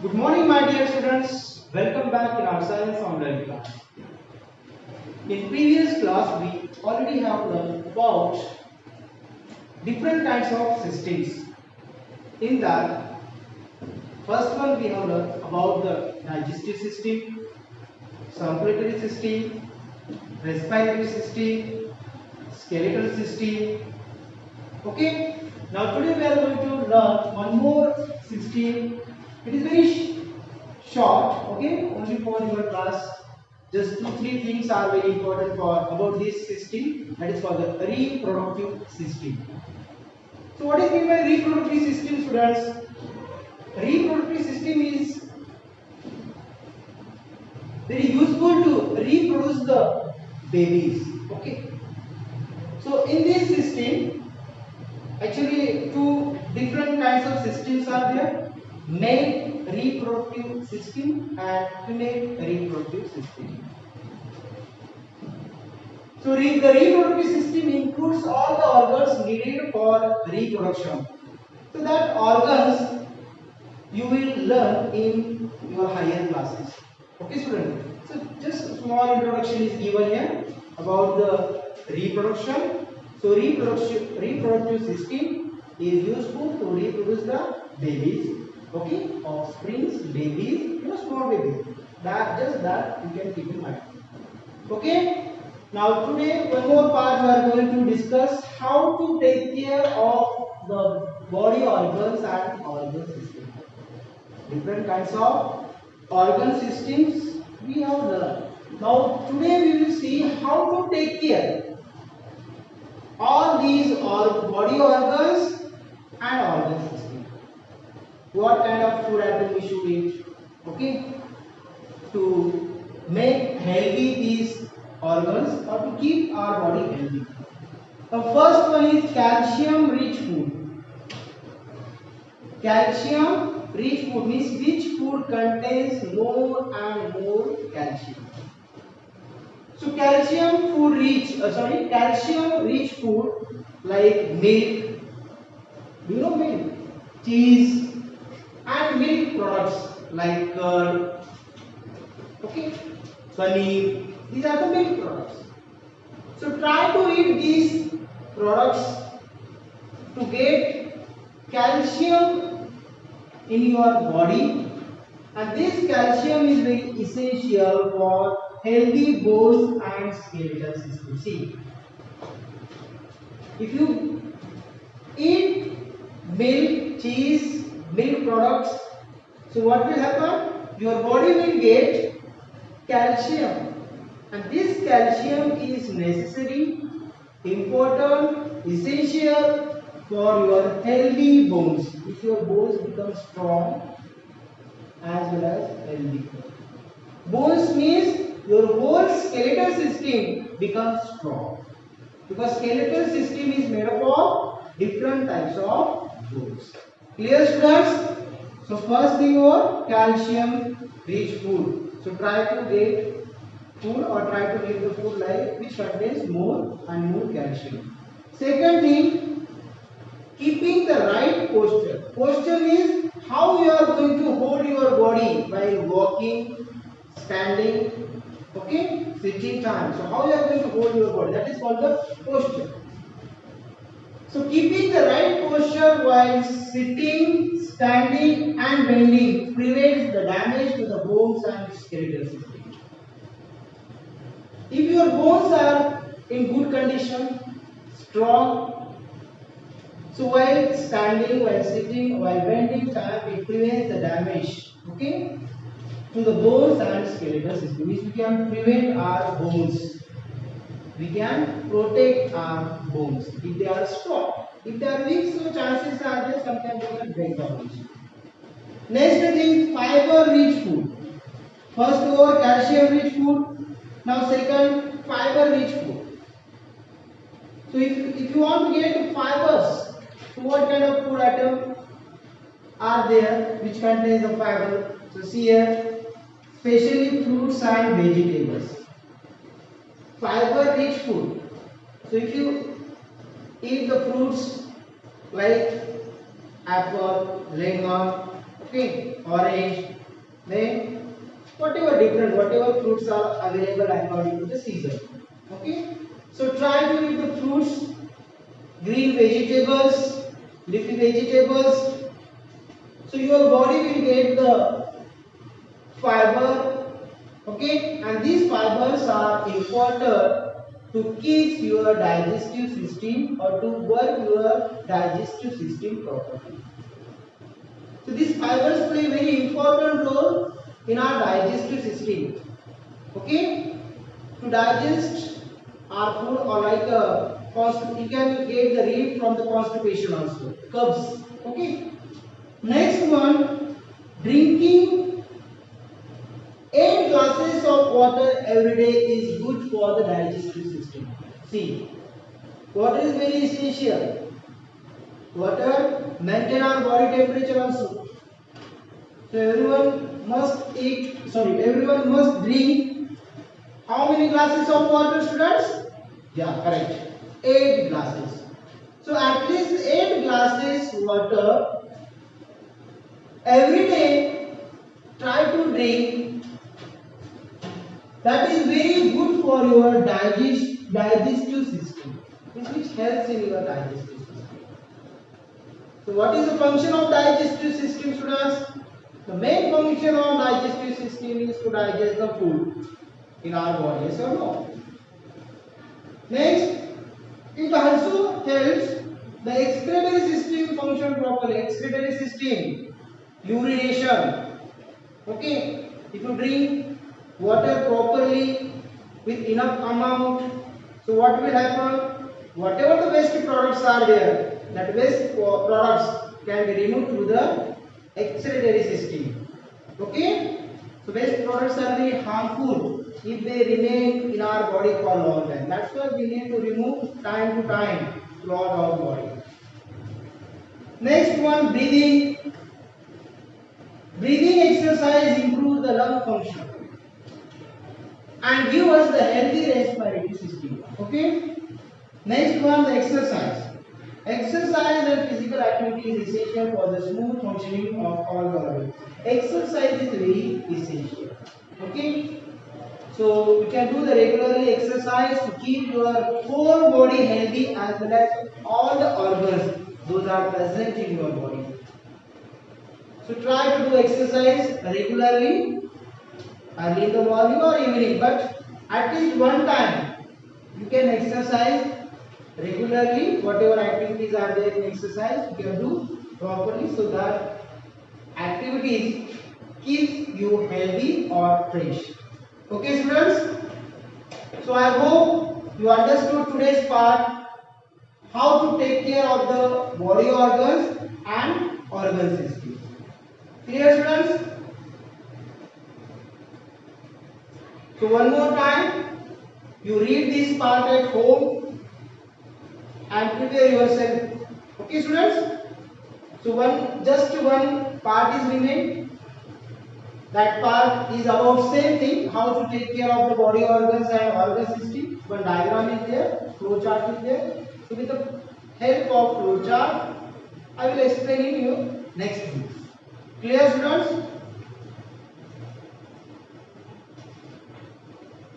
Good morning, my dear students. Welcome back in our science online class. In previous class, we already have learned about different kinds of systems. In that, first one we have learned about the digestive system, circulatory system, respiratory system, skeletal system. Okay. Now today we are going to learn one more system. It is very short, okay, only for your class. Just 2-3 things are very important for about this system, that is for the reproductive system. So what is meant by reproductive system, students? Reproductive system is very useful to reproduce the babies, okay. So in this system, actually two different kinds of systems are there: male reproductive system and female reproductive system. So the reproductive system includes all the organs needed for reproduction. So that organs you will learn in your higher classes. Okay, student. So just a small introduction is given here about the reproduction. So reproductive system is useful to reproduce the babies. Okay, offsprings, babies, small babies. That you can keep in mind. Okay. Now today one more part we are going to discuss how to take care of the body organs and organ systems. Different kinds of organ systems we have learned. Now today we will see how to take care all these body organs and organ systems. What kind of food item we should eat, okay, to make healthy these organs or to keep our body healthy. The first one is calcium rich food. Calcium rich food means which food contains more and more calcium. So calcium rich food like milk, milk, cheese and milk products like curd, okay, paneer. These are the milk products. So try to eat these products to get calcium in your body, and this calcium is very essential for healthy bones and skeletal system. See, if you eat milk, cheese, milk products, so what will happen? Your body will get calcium. And this calcium is necessary, important, essential for your healthy bones. If your bones become strong as well as healthy. Bones means your whole skeletal system becomes strong. Because skeletal system is made up of different types of bones. Clear, students? So first thing was calcium rich food. So try to get food or try to eat the food like which contains more and more calcium. Second thing, keeping the right posture. Posture means how you are going to hold your body while walking, standing, okay, sitting time. So how you are going to hold your body, that is called the posture. So keeping the right posture while sitting, standing and bending prevents the damage to the bones and skeletal system. If your bones are in good condition, strong, so while standing, while sitting, while bending time, it prevents the damage, okay, to the bones and skeletal system. Means we can prevent our bones. We can protect our bones if they are strong. If they are weak, so chances are there sometimes they can break the bones. Next thing, fiber rich food. First over calcium rich food. Now second, fiber rich food. So if you want to get fibers, so what kind of food item are there which contains the fiber? So see here, especially fruits and vegetables. Fiber rich food. So if you eat the fruits like apple, lemon, Okay, orange, then whatever different, whatever fruits are available according to the season. Okay, so try to eat the fruits, green vegetables, leafy vegetables. So your body will get the fiber, okay, and these fibers are important to keep your digestive system or to work your digestive system properly. So these fibers play a very important role in our digestive system. Okay, to digest our food or like you can get the relief from the constipation also, carbs. Okay. Next one, drinking 8 glasses of water every day is good for the digestive system. See, water is very essential. Water maintain our body temperature also. So everyone must drink how many glasses of water, students? Yeah, correct. 8 glasses. So at least 8 glasses water every day try to drink. That is very good for your digestive system, which helps in your digestive system. So what is the function of digestive system, students? The main function of digestive system is to digest the food in our body, yes or no? Next, it also helps the excretory system function properly. Excretory system, urination. Okay, if you drink water properly with enough amount, so what will happen? Whatever the waste products are there, that waste products can be removed through the excretory system. Okay, so waste products are very harmful if they remain in our body for a long time. That's why we need to remove time to time throughout our body. Next one, breathing. Breathing exercise improves the lung function and give us the healthy respiratory system. Okay. Next one, the exercise. Exercise and physical activity is essential for the smooth functioning of all organs. Exercise is very essential. Okay. So you can do the regularly exercise to keep your whole body healthy as well as all the organs those are present in your body. So try to do exercise regularly, early in the morning or evening, but at least one time you can exercise regularly. Whatever activities are there in exercise, you can do properly so that activities keep you healthy or fresh. Okay, students. So I hope you understood today's part, how to take care of the body organs and organ system. Clear, students? So one more time, you read this part at home and prepare yourself. Okay, students? So just one part is remained. That part is about same thing, how to take care of the body organs and organ system. One diagram is there, flow chart is there. So with the help of flow chart, I will explain in you next week. Clear, students?